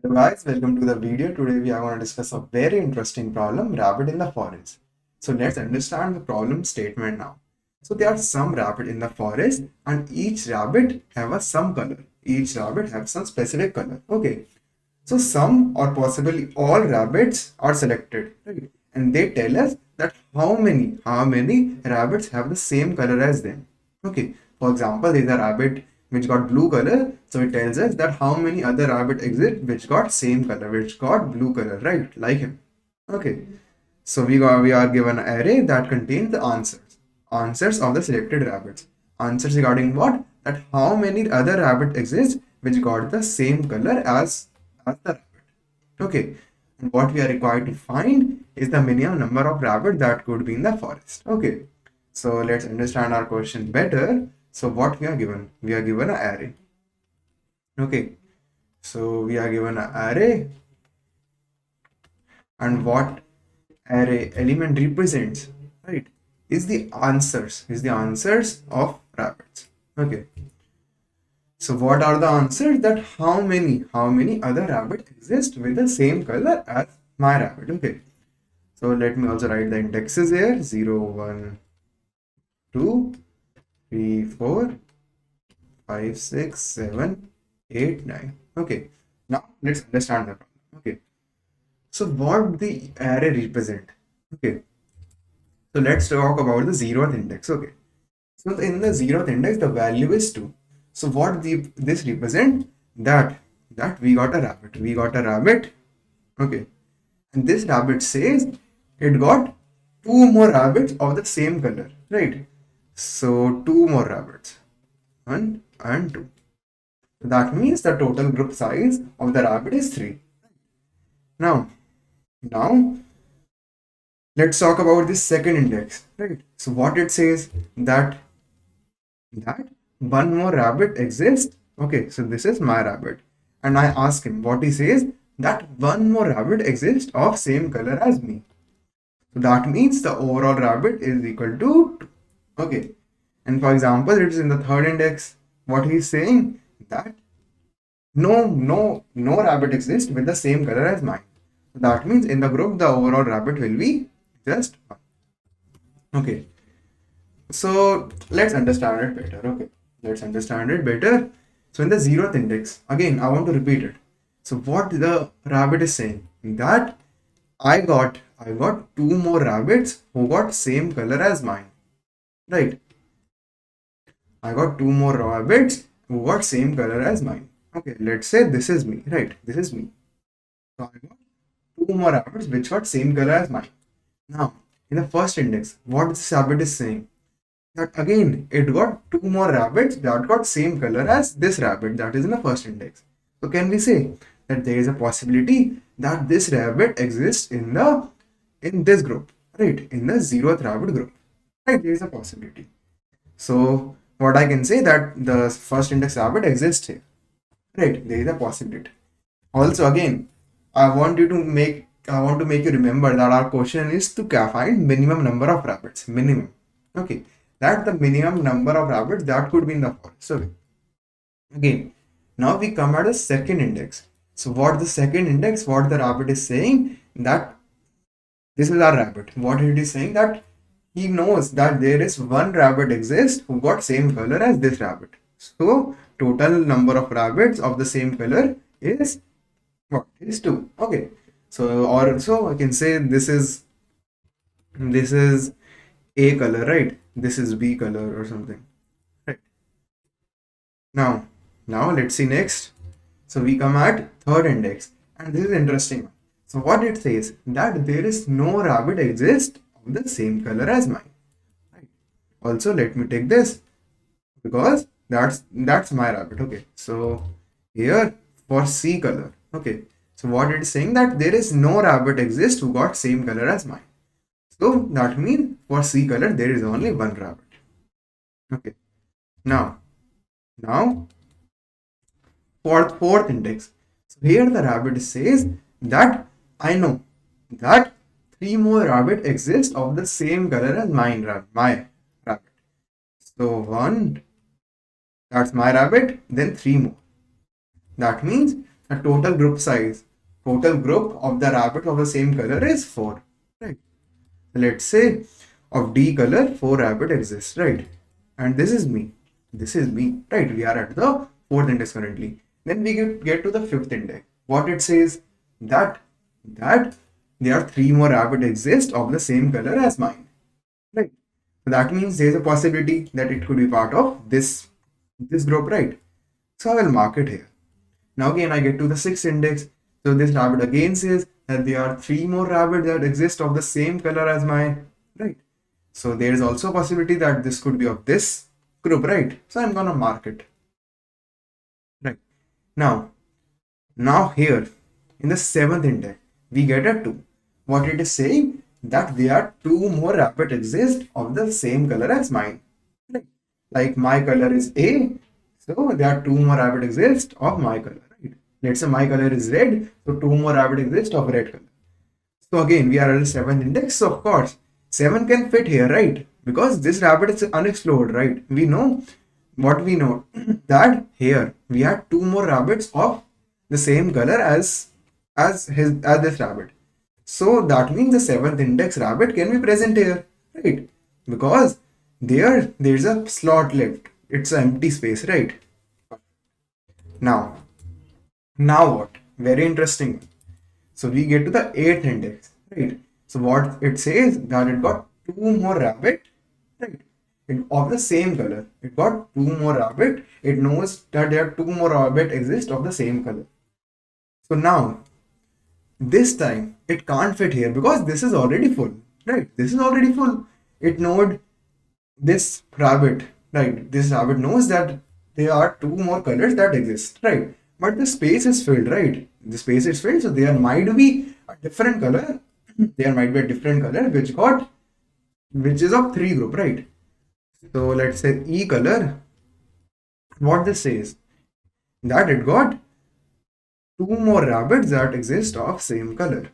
Hello guys, welcome to the video. Today we are going to discuss a very interesting problem, rabbit in the forest. So let's understand the problem statement now. So there are some rabbit in the forest and each rabbit have a some color. Each rabbit have some specific color. Okay. So some or possibly all rabbits are selected, right? And they tell us that how many rabbits have the same color as them. Okay. For example, there is a rabbit which got blue color, so it tells us that how many other rabbit exist which got same color, which got blue color, right? Like him. Okay. So we are given an array that contains the answers of the selected rabbits. Answers regarding what? That how many other rabbit exist which got the same color as the rabbit. Okay. And what we are required to find is the minimum number of rabbit that could be in the forest. Okay. So let's understand our question better. So what we are given? We are given an array. Okay. So we are given an array, and what array element represents, right, is the answers of rabbits. Okay. So what are the answers? That how many other rabbit exist with the same color as my rabbit. Okay. So let me also write the indexes here: 0, 1, 2, 3, 4, 5, 6, 7, 8, 9. Okay. Now let's understand the problem. Okay. So what the array represent? Okay. So let's talk about the zeroth index. Okay. So in the zeroth index, the value is 2. So what this represent? That we got a rabbit. We got a rabbit. Okay. And this rabbit says it got 2 more rabbits of the same color. Right. So 2 more rabbits. 1 and 2. That means the total group size of the rabbit is 3. Now let's talk about this second index, right? So what it says, that one more rabbit exists. Okay, so this is my rabbit, and I ask him. What he says, that one more rabbit exists of same color as me. So that means the overall rabbit is equal to 2. Okay, and for example, it is in the third index. What he is saying, that no rabbit exists with the same color as mine. So that means in the group the overall rabbit will be just 1. Okay. So let's understand it better. Okay. Let's understand it better. So in the zeroth index, again I want to repeat it. So what the rabbit is saying, that I got 2 more rabbits who got same color as mine. Right. I got 2 more rabbits who got same color as mine. Okay, let's say this is me, right? This is me. So I got 2 more rabbits which got same color as mine. Now, in the first index, what this rabbit is saying, that again it got 2 more rabbits that got same color as this rabbit that is in the first index. So can we say that there is a possibility that this rabbit exists in this group, right? In the zeroth rabbit group, right? There is a possibility. So what I can say, that the first index rabbit exists here, right? There is a possibility. Also, again, I want to make you remember that our question is to find minimum number of rabbits. Minimum. Okay. That the minimum number of rabbits that could be in the forest. So again, now we come at the second index. So what the second index, what the rabbit is saying, that this is our rabbit. What it is saying, that he knows that there is one rabbit exists who got same color as this rabbit. So total number of rabbits of the same color is what? Is 2. Okay. So also I can say this is A color, right? This is B color or something. Right. Now let's see next. So we come at third index, and this is interesting. So what it says, that there is no rabbit exists of the same color as mine. Right. Also, let me take this, because that's my rabbit. Okay. So here for C color. Okay. So what it is saying, that there is no rabbit exists who got same color as mine. So that means for C color there is only one rabbit. Okay. Now for fourth index. So here the rabbit says that I know that 3 more rabbit exist of the same color as my rabbit. So 1, that's my rabbit, then 3 more. That means the total group of the rabbit of the same color is 4, right? So let's say of D color, 4 rabbit exists, right? And this is me. This is me, right? We are at the fourth index currently. Then we get to the fifth index. What it says that there are 3 more rabbit exist of the same color as mine, right? So that means there is a possibility that it could be part of this group, right? So I will mark it here. Now again I get to the sixth index. So this rabbit again says that there are 3 more rabbits that exist of the same color as mine, right? So there is also a possibility that this could be of this group, right? So I'm gonna mark it, right? Now here in the seventh index we get a 2. What it is saying that there are 2 more rabbit exist of the same color as mine, right? Like my color is A, so there are 2 more rabbit exist of my color, right? Let's say my color is red, so 2 more rabbit exist of red color. So again, we are at the seventh index. So of course, 7 can fit here, right? Because this rabbit is unexplored, right? We know what we know that here we have 2 more rabbits of the same color as this rabbit. So that means the seventh index rabbit can be present here, right? Because there's a slot left. It's an empty space, right? Now what? Very interesting. So we get to the eighth index, right? So what it says that it got 2 more rabbit, right? Of the same color. It got 2 more rabbit. It knows that there are 2 more rabbit exist of the same color. So now this time it can't fit here because this is already full, right? This is already full. It knowed this rabbit, right? This rabbit knows that there are 2 more colors that exist, right? But the space is filled, right? The space is filled, so there might be a different color. There might be a different color which is of 3 group, right? So let's say E color. What this says that it got 2 more rabbits that exist of same color.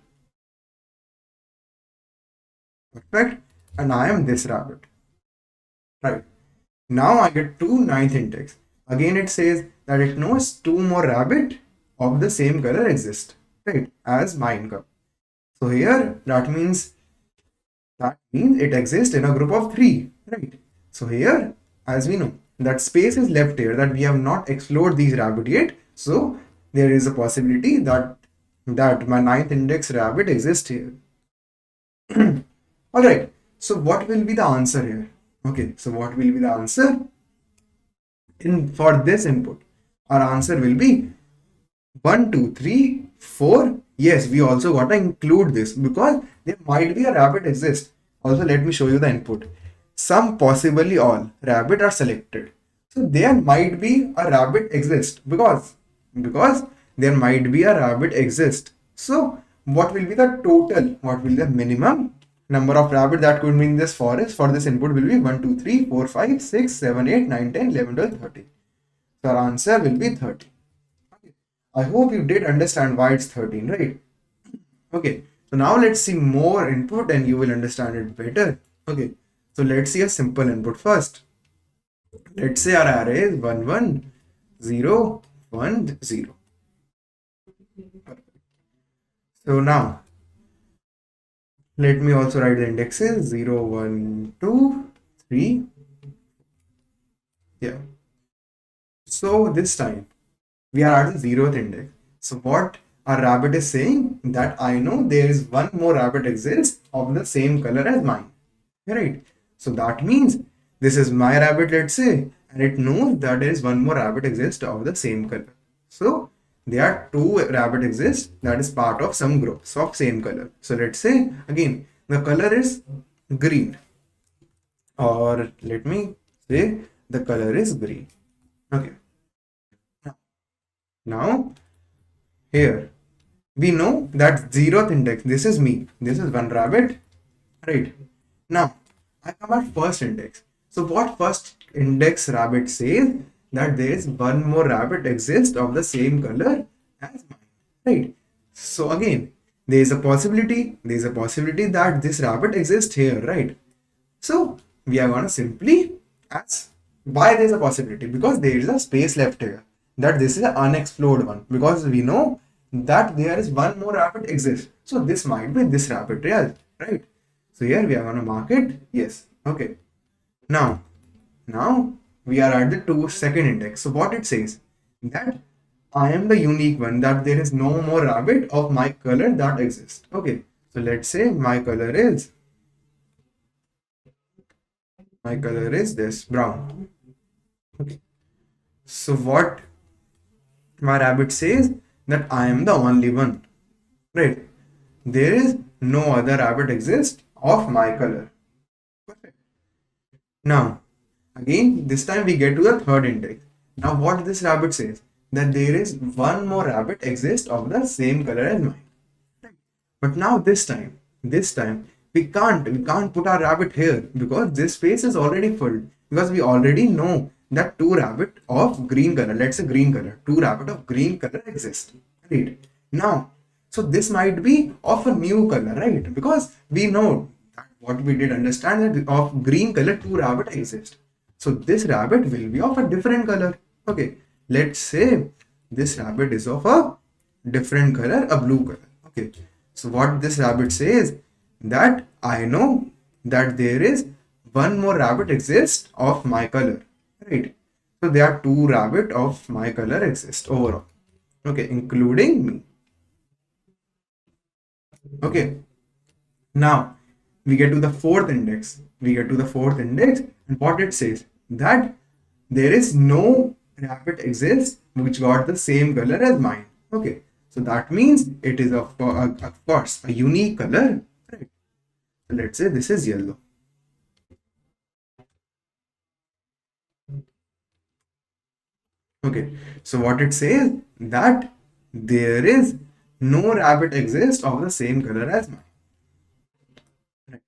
Perfect. And I am this rabbit, right? Now I get to ninth index. Again it says that it knows 2 more rabbit of the same color exist, right, as mine cup. So here that means it exists in a group of 3, right? So here, as we know, that space is left here, that we have not explored these rabbit yet. So there is a possibility that my ninth index rabbit exists here. All right. So what will be the answer here? Okay. So what will be the answer for this input? Our answer will be 1, 2, 3, 4. Yes, we also got to include this because there might be a rabbit exist. Also, let me show you the input. Some, possibly all rabbit are selected. So there might be a rabbit exist because there might be a rabbit exist. So what will be the total? What will be the minimum number of rabbit that could be in this forest for this input will be 1, 2, 3, 4, 5, 6, 7, 8, 9, 10, 11, 12, 13. So our answer will be 13. Okay. I hope you did understand why it's 13, right? Okay. So now let's see more input and you will understand it better. Okay. So let's see a simple input first. Let's say our array is 1, 1, 0, 1, 0. So now let me also write the indexes 0, 1, 2, 3. Yeah. So this time we are at the 0th index. So what our rabbit is saying that I know there is 1 more rabbit exists of the same color as mine, right? So that means this is my rabbit, let's say, and it knows that there is 1 more rabbit exists of the same color. So there are 2 rabbit exist that is part of some groups of same color. So let's say again the color is green, or let me say the color is green. Okay. Now here we know that 0th index, this is me, this is 1 rabbit, right? Now I come at first index. So what first index rabbit says that there is 1 more rabbit exists of the same color as mine, right? So again there is a possibility that this rabbit exists here, right? So we are gonna simply ask why there is a possibility, because there is a space left here. that this is an unexplored one, because we know that there is one more rabbit exists. So this might be this rabbit, yeah, right? So here we are going to mark it yes. Okay. Now we are at the second index. So what it says, that I am the unique one, that there is no more rabbit of my color that exists. Okay. So let's say my color is this brown. Okay. So what my rabbit says, that I am the only one, right? There is no other rabbit exists of my color. Perfect. Now, again, this time we get to the third index. Now, what this rabbit says, that there is one more rabbit exists of the same color as mine. But now this time we can't put our rabbit here, because this space is already full, because we already know that two rabbit of green color, let's say green color, two rabbit of green color exist. Right. Now, so this might be of a new color, right? Because we know that what we did understand, that of green color two rabbit exist. So this rabbit will be of a different color. Okay. Let's say this rabbit is of a different color, a blue color. Okay. So what this rabbit says, that I know that there is one more rabbit exists of my color, right? So there are two rabbit of my color exist overall, okay, including me. Okay. Now we get to the fourth index. And what it says, that there is no rabbit exists which got the same color as mine. Okay. So that means it is of course a unique color. Right. So let's say this is yellow. Okay. So what it says, that there is no rabbit exists of the same color as mine. Right.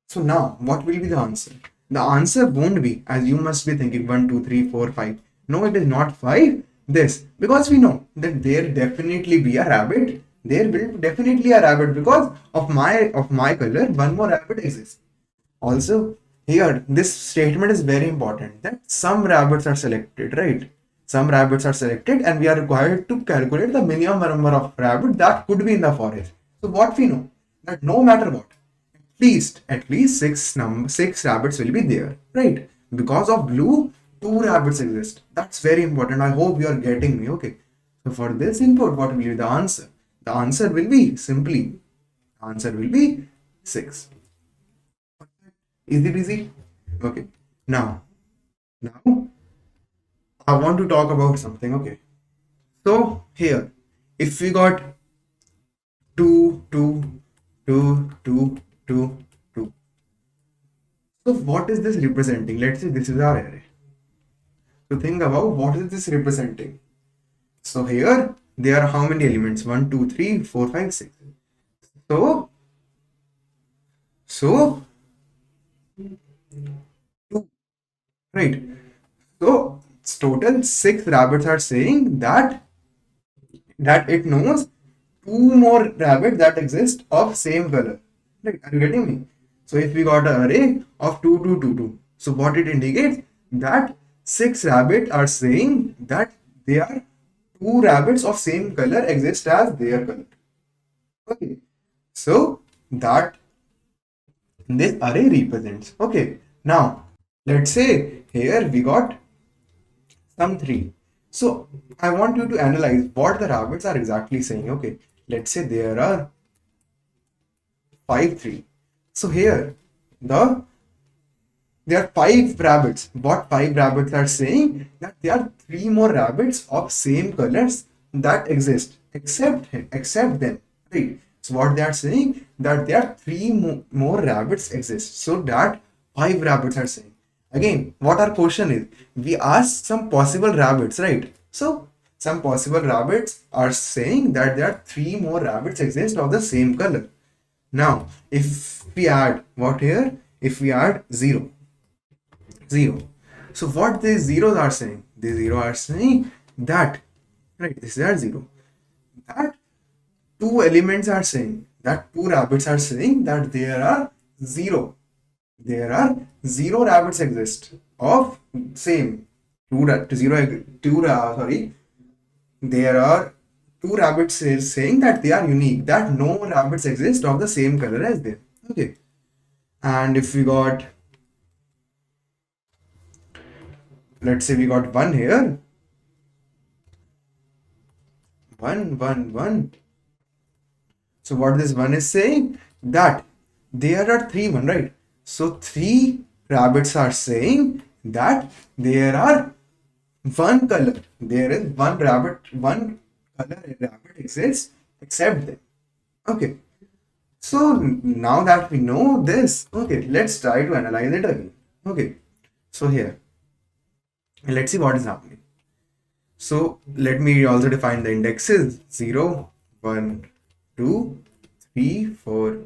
So now what will be the answer? The answer won't be, as you must be thinking, 1, 2, 3, 4, 5. No, it is not 5. This, because we know that there definitely be a rabbit. There will definitely a rabbit, because of my color, one more rabbit exists. Also, here this statement is very important, that some rabbits are selected, right? Some rabbits are selected, and we are required to calculate the minimum number of rabbits that could be in the forest. So what we know, that no matter what, at least six rabbits will be there, right? Because of blue, two rabbits exist. That's very important. I hope you are getting me. Okay. So for this input, what will be the answer? The answer will be simply, answer will be 6. Easy peasy. Okay. Now I want to talk about something. Okay. So here, if we got 2, 2, 2, 2, 2, 2. So what is this representing? Let's say this is our array. So think about what is this representing. So here there are how many elements? 1, 2, 3, 4, 5, 6. So 2, right? So it's total 6 rabbits are saying that it knows two more rabbits that exist of same color. Right? Are you getting me? So if we got an array of 2, 2, 2, 2. So what it indicates, that 6 rabbits are saying that they are two rabbits of same color exist as their color. Okay. So that this array represents. Okay. Now let's say here we got some 3. So I want you to analyze what the rabbits are exactly saying. Okay. Let's say there are 5, 3. So here there are 5 rabbits. What 5 rabbits are saying, that there are 3 more rabbits of same colors that exist except them, right? So what they are saying, that there are 3 more rabbits exist. So that 5 rabbits are saying. Again, what our question is, we asked some possible rabbits, right? So some possible rabbits are saying that there are 3 more rabbits exist of the same color. Now, if we add what here, if we add 0. So what these zeros are saying? These zeros are saying that, right, this is our 0. That 2 elements are saying, that 2 rabbits are saying that there are 0 rabbits exist of same. there are two rabbits is saying that they are unique, that no rabbits exist of the same color as them. Okay. And if we got, let's say we got one here, one. So what this one is saying, that there are one, right? So three rabbits are saying that there are one color. There is one color rabbit exists except them. Okay. So now that we know this, okay, let's try to analyze it again. Okay. So here, let's see what is happening. So let me also define the indexes 0, 1, 2, 3, 4,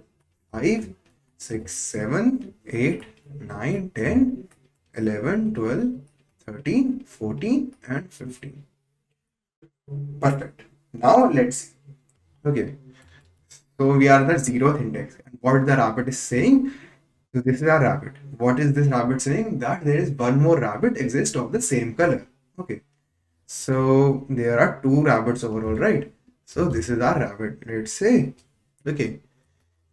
5, 6, 7, 8, 9, 10, 11, 12, 13, 14, and 15. Perfect. Now let's see. Okay. So we are the 0th index. And what the rabbit is saying? So this is our rabbit. What is this rabbit saying? That there is one more rabbit exists of the same color. Okay. So there are two rabbits overall, right? So this is our rabbit. Let's say. Okay.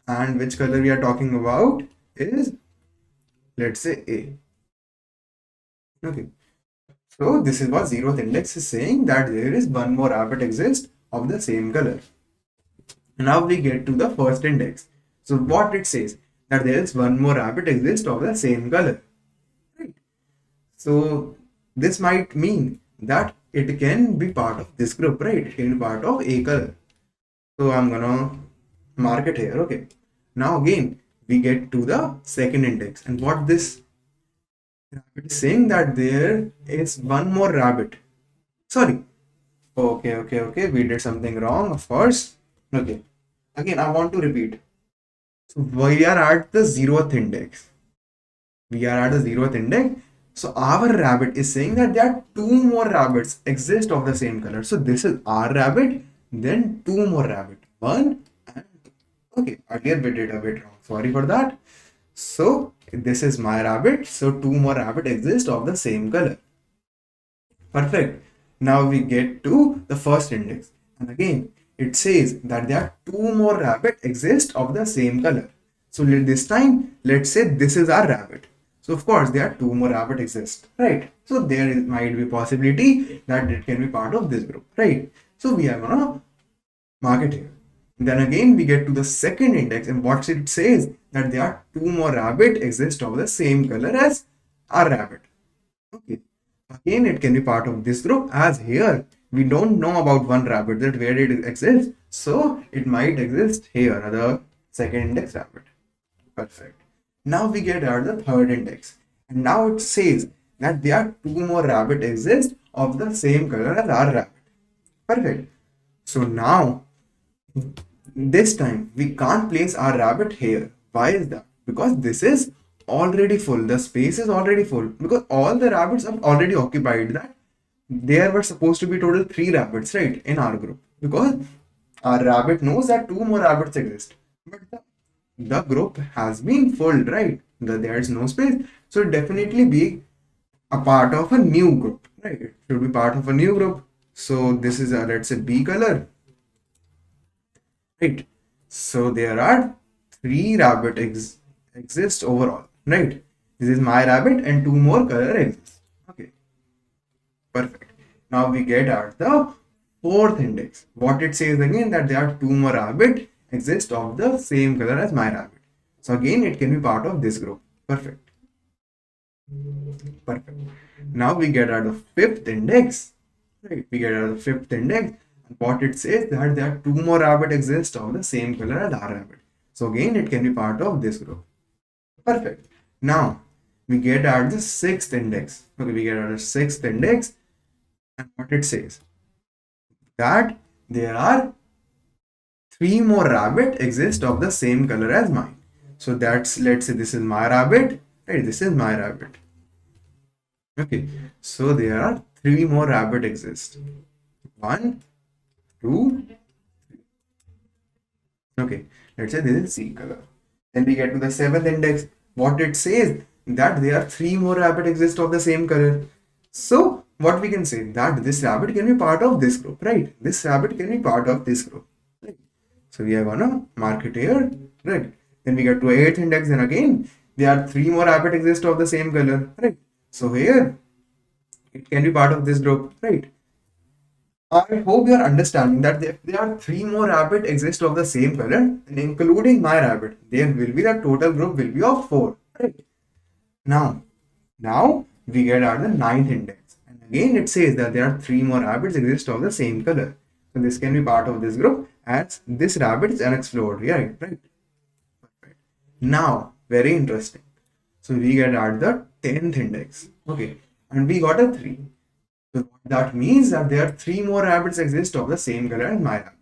And which color we are talking about is, let's say, A. Okay. So this is what 0th index is saying, that there is one more rabbit exists of the same color. Now we get to the first index. So what it says, that there is one more rabbit exists of the same color. Right. So this might mean that it can be part of this group, right? It can be part of A color. So I'm gonna mark it here. Okay. Now again, we get to the second index, and what this rabbit is saying, that there is one more rabbit. Sorry. Okay. We did something wrong, of course. Okay. Again, I want to repeat. So we are at the 0th index. We are at the 0th index. So our rabbit is saying that there are two more rabbits exist of the same color. So this is our rabbit, then two more rabbit. One and two. Okay, earlier we did a bit wrong. Sorry for that. So this is my rabbit. So two more rabbit exist of the same color. Perfect. Now we get to the first index. And again, it says that there are two more rabbit exist of the same color. So this time, let's say this is our rabbit. So of course, there are two more rabbit exist, right? So there might be possibility that it can be part of this group, right? So we are gonna mark it here. Then again, we get to the second index, and what it says, that there are two more rabbit exist of the same color as our rabbit. Okay. Again, it can be part of this group, as here we don't know about one rabbit, that where it exists. So it might exist here, the second index rabbit. Perfect. Now we get at the third index, and now it says that there are two more rabbit exist of the same color as our rabbit. Perfect. So now this time we can't place our rabbit here. Why is that? Because this is already full. The space is already full because all the rabbits are already occupied. That there were supposed to be total 3 rabbits, right, in our group, because our rabbit knows that 2 more rabbits exist, but the group has been full, right? There is no space, so it definitely be a part of a new group, right? It should be part of a new group. So this is a, let's say, B color, right? So there are 3 rabbit exist overall, right? This is my rabbit and 2 more color exist. Okay, perfect. Now we get at the fourth index. What it says again, that there are 2 more rabbit exist of the same color as my rabbit. So again, it can be part of this group. Perfect. Perfect. Now we get at the fifth index. Right? We get at the fifth index. And what it says, that there are 2 more rabbit exist of the same color as our rabbit. So again, it can be part of this group. Perfect. Now we get at the sixth index. Okay, we get at the sixth index, and what it says, that there are 3 more rabbit exist of the same color as mine. So that's, let's say this is my rabbit, right? This is my rabbit. Okay, so there are 3 more rabbit exist. 1, 2, 3. Okay, let's say this is C color. Then we get to the seventh index. What it says, that there are 3 more rabbit exist of the same color. So what we can say that this rabbit can be part of this group, right? This rabbit can be part of this group, right? So we are gonna mark it here, right? Then we get to 8th index, and again there are 3 more rabbit exist of the same color, right? So here it can be part of this group, right? I hope you are understanding that if there are 3 more rabbit exist of the same color, and including my rabbit, there will be the total group will be of 4, right? Now we get at the 9th index, and again it says that there are 3 more rabbits exist of the same color. So this can be part of this group as this rabbit is unexplored, right? Right. Now, very interesting. So we get at the 10th index, okay, and we got a 3. So that means that there are 3 more rabbits exist of the same color as my rabbit.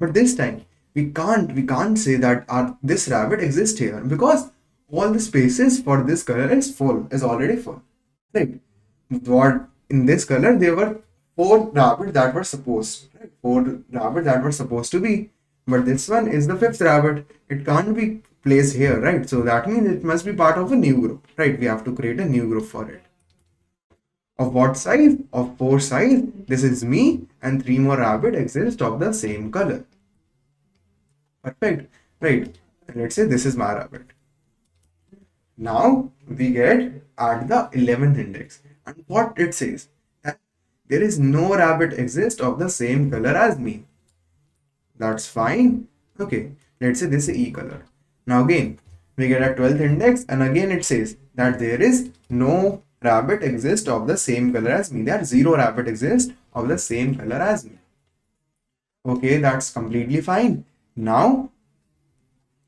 But this time we can't say that this rabbit exists here, because all the spaces for this color is already full. Right. What in this color there were 4 rabbits that were supposed, right? 4 rabbits that were supposed to be. But this one is the 5th rabbit. It can't be placed here, right? So that means it must be part of a new group, right? We have to create a new group for it. Of what size? Of 4 size. This is me, and 3 more rabbit exist of the same color. Perfect. Right. And let's say this is my rabbit. Now we get at the 11th index, and what it says that there is no rabbit exist of the same color as me. That's fine. Okay, let's say this is E color. Now again we get a 12th index, and again it says that there is no rabbit exist of the same color as me. That 0 rabbit exist of the same color as me. Okay, that's completely fine. Now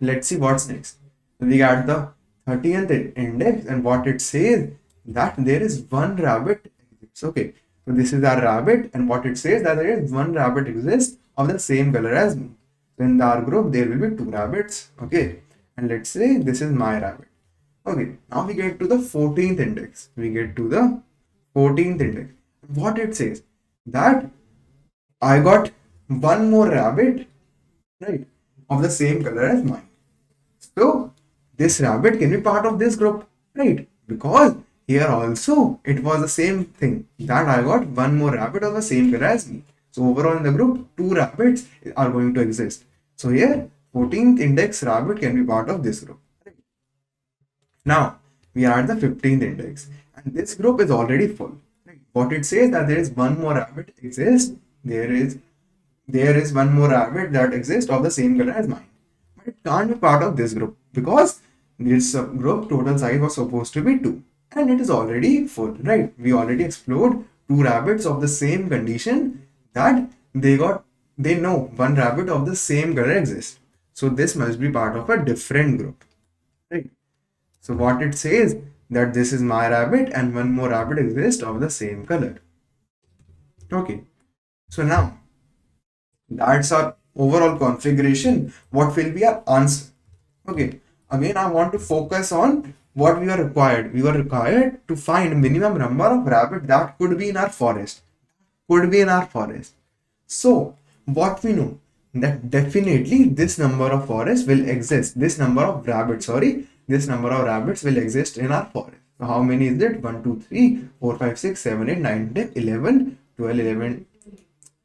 let's see what's next. We got the 30th index, and what it says that there is 1 rabbit exists. Okay, so this is our rabbit, and what it says that there is 1 rabbit exists of the same color as me. So in our group there will be 2 rabbits. Okay, and let's say this is my rabbit. Okay, now we get to the 14th index. We get to the 14th index. What it says that I got 1 more rabbit, right, of the same color as mine. So this rabbit can be part of this group, right? Because here also it was the same thing that I got 1 more rabbit of the same color as me. So overall in the group 2 rabbits are going to exist. So here 14th index rabbit can be part of this group. Right? Now we are at the 15th index, and this group is already full. Right? What it says that there is 1 more rabbit exists. There is 1 more rabbit that exists of the same color as mine. But it can't be part of this group because this group total size was supposed to be 2, and it is already full, right? We already explored 2 rabbits of the same condition that they know 1 rabbit of the same color exists. So this must be part of a different group, right? So what it says that this is my rabbit and 1 more rabbit exists of the same color. Okay, so now that's our overall configuration. What will be our answer? Okay, again I want to focus on what we are required. We were required to find minimum number of rabbit that could be in our forest. So what we know that definitely this number of forest will exist. This number of rabbits will exist in our forest. So how many is it? 1, 2, 3, 4, 5, 6, 7, 8, 9, 10, 11, 12, 11,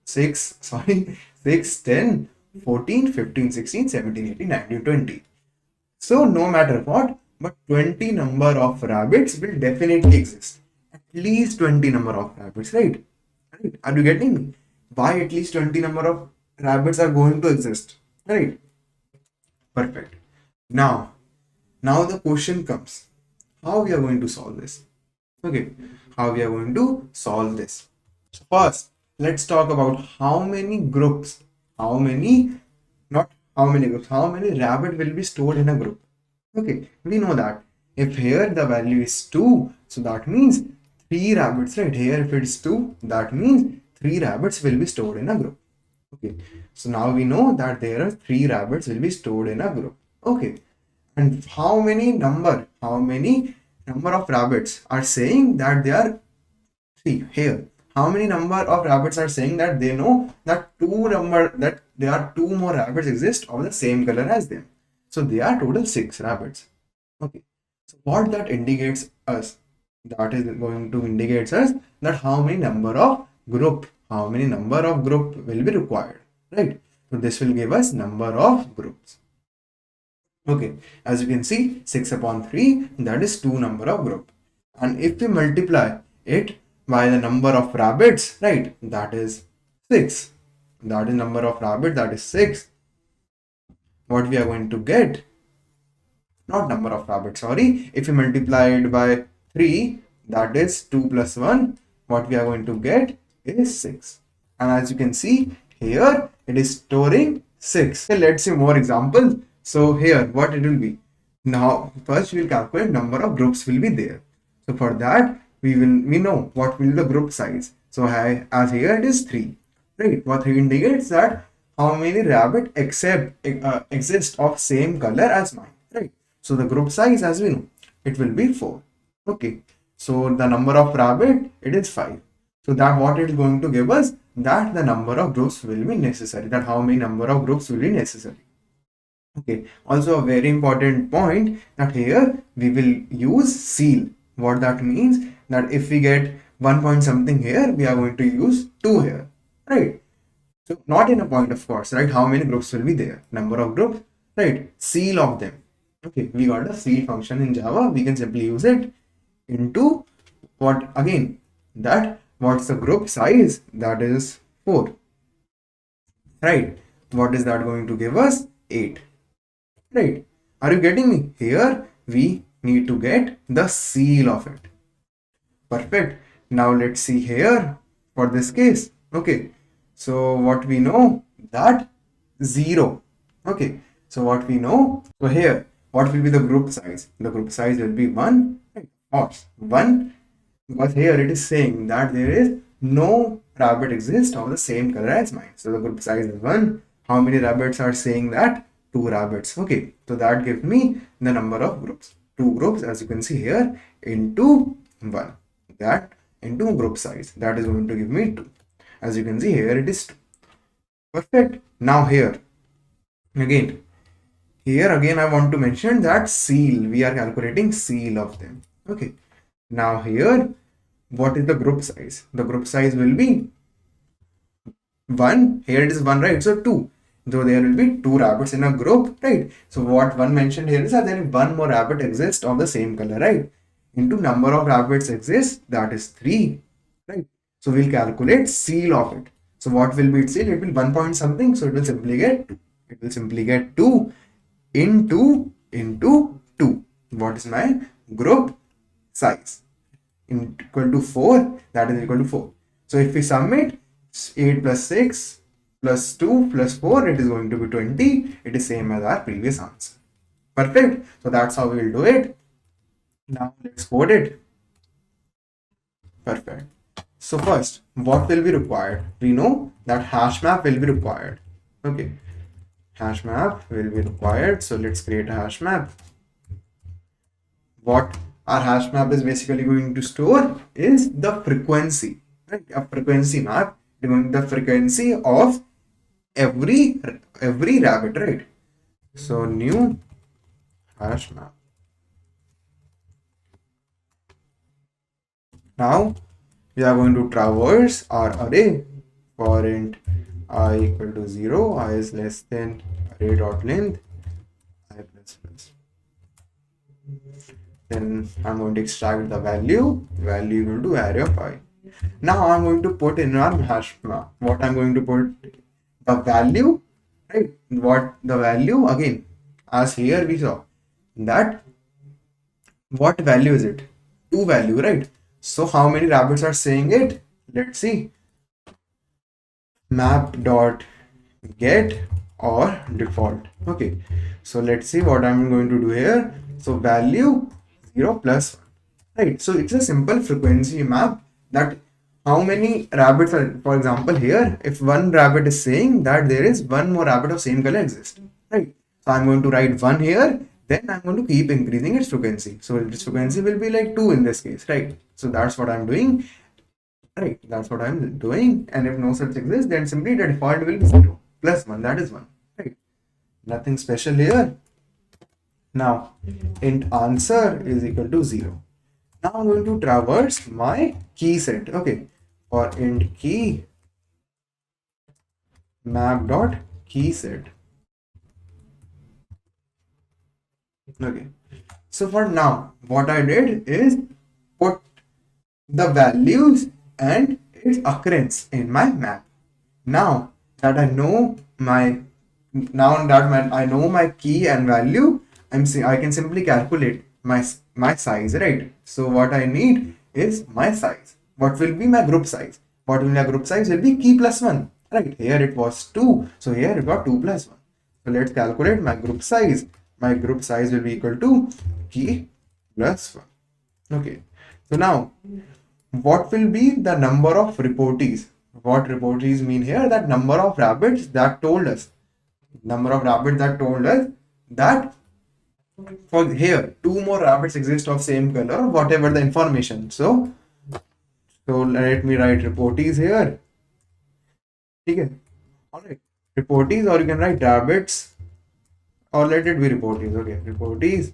6, 10, 14, 15, 16, 17, 18, 19, 20. So no matter what, but 20 number of rabbits will definitely exist. At least 20 number of rabbits, right? Are you getting me? Why at least 20 number of rabbits are going to exist, right? Perfect. Now the question comes, how we are going to solve this? Okay, how we are going to solve this? So first, let's talk about how many rabbit will be stored in a group. Okay, we know that if here the value is 2, so that means 3 rabbits, right? Here if it's 2, that means 3 rabbits will be stored in a group. Okay, so now we know that there are 3 rabbits will be stored in a group. Okay, and how many number of rabbits are saying that they are 3 here? How many number of rabbits are saying that they know that there are 2 more rabbits exist of the same color as them? So they are total 6 rabbits. Okay, so what that indicates us That is going to indicate us that how many number of group will be required, right? So this will give us number of groups. Okay, as you can see, 6 upon 3, that is 2 number of group. And if we multiply it by the number of rabbits, right, that is 6. That is number of rabbit, that is 6. What we are going to get, not number of rabbits, sorry, if we multiply it by 3, that is 2 plus 1, what we are going to get is 6. And as you can see here, it is storing 6. Okay, let's see more examples. So here, what it will be? Now, first we will calculate number of groups will be there. So for that, we know what will be the group size. So as here it is 3, right? What 3 indicates that how many rabbit exist of same color as mine, right? So the group size, as we know, it will be 4. Okay. So the number of rabbit, it is 5. So that what it is going to give us, that the number of groups will be necessary, that how many number of groups will be necessary. Okay, also a very important point, that here we will use seal. What that means, that if we get 1 point something here, we are going to use 2 here, right? So not in a point, of course, right? How many groups will be there? Number of groups, right? Seal of them. Okay, we got a seal function in Java. We can simply use it into what again? That what's the group size? That is 4, right? What is that going to give us? 8. Right? Are you getting me? Here we need to get the seal of it. Perfect. Now let's see here for this case. Okay. So what we know, that 0. Okay. So what we know, so here, what will be the group size? The group size will be 1. Right? Or 1, because here it is saying that there is no rabbit exists of the same color as mine. So the group size is 1. How many rabbits are saying that? 2 rabbits. Okay, so that gives me the number of groups. 2 groups, as you can see here, into 1. That into group size, that is going to give me 2. As you can see here, it is 2. Perfect. Now here again I want to mention that seal, we are calculating seal of them. Okay, now here what is the group size? The group size will be 1. Here it is 1, right? So 2. So there will be 2 rabbits in a group, right? So what one mentioned here is that there is 1 more rabbit exists of the same color, right? Into number of rabbits exists, that is 3, right? So we'll calculate seal of it. So what will be its seal? It will 1 point something, so it will simply get 2. It will simply get 2 into 2. What is my group size? Equal to 4, that is equal to 4. So if we sum it, 8 plus 6 plus 2 plus 4, it is going to be 20. It is same as our previous answer. Perfect. So that's how we will do it. Now let's code it. Perfect. So first, what will be required? We know that HashMap will be required. Okay. HashMap will be required. So let's create a HashMap. What our HashMap is basically going to store is the frequency, right? A frequency map, the frequency of every rabbit, right? So new HashMap. Now we are going to traverse our array for int I equal to 0, I is less than array dot length I plus plus. Then I'm going to extract the value equal to array of I. Now I'm going to put in our hash map. What I'm going to put, the value, right? What the value, again, as here we saw that what value is it? 2 value, right? So how many rabbits are saying it? Let's see. Map dot get or default. Okay, so let's see what I'm going to do here. So value 0 plus 1, right? So it's a simple frequency map, that how many rabbits are, for example here, if one rabbit is saying that there is 1 more rabbit of same color exist, right? So I'm going to write 1 here, then I'm going to keep increasing its frequency. So its frequency will be like 2 in this case, right? So that's what I'm doing, right? That's what I'm doing. And if no such exists, then simply the default will be 0 plus 1, that is 1, right? Nothing special here. Now int answer is equal to 0. Now I'm going to traverse my key set. Okay, for int key map dot key set. Okay, so for now, what I did is put the values and its occurrence in my map. Now that I know my I know my key and value, I can simply calculate my size, right? So what I need is my size. What will be my group size? What will my group size will be key plus one, right? Here it was 2, so here it got 2 plus 1. So let's calculate my group size. My group size will be equal to key plus 1. Okay, so now what will be the number of reportees? What reportees mean here? That number of rabbits that told us. Number of rabbits that told us that for here, two more rabbits exist of same color, whatever the information. So let me write reportees here. Okay. Alright. Reportees, or you can write rabbits, or let it be reportees. Okay. Reportees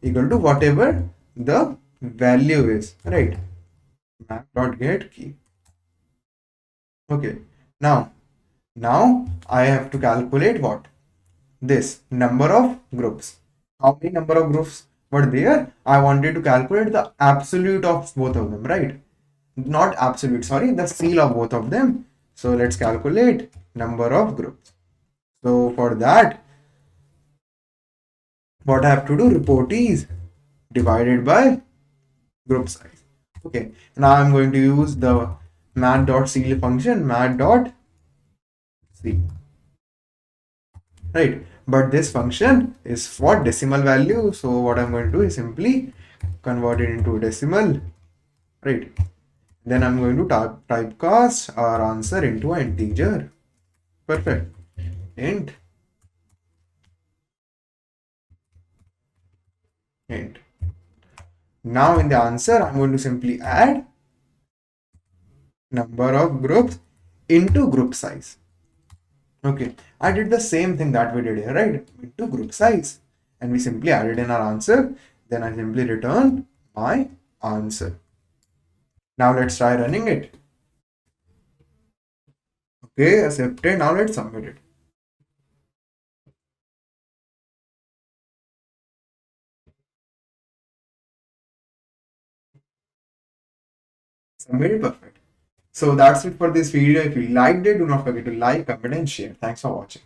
equal to whatever the value is. Right. Map dot get key. Okay. Now I have to calculate what? This number of groups. How many number of groups were there? I wanted to calculate the absolute of both of them, right? Not absolute, sorry, the seal of both of them. So let's calculate number of groups. So for that, what I have to do? Reportees divided by group size. Okay, now I'm going to use the mat.seal function, mat.seal, right? But this function is for decimal value. So what I'm going to do is simply convert it into decimal, right? Then I'm going to typecast our answer into an integer. Perfect. Int. Int. Now in the answer, I'm going to simply add number of groups into group size. Okay, I did the same thing that we did here, right? Into group size. And we simply added in our answer. Then I simply return my answer. Now let's try running it. Okay, accepted. Now let's submit it. Submit it, perfect. So that's it for this video. If you liked it, do not forget to like, comment, and share. Thanks for watching.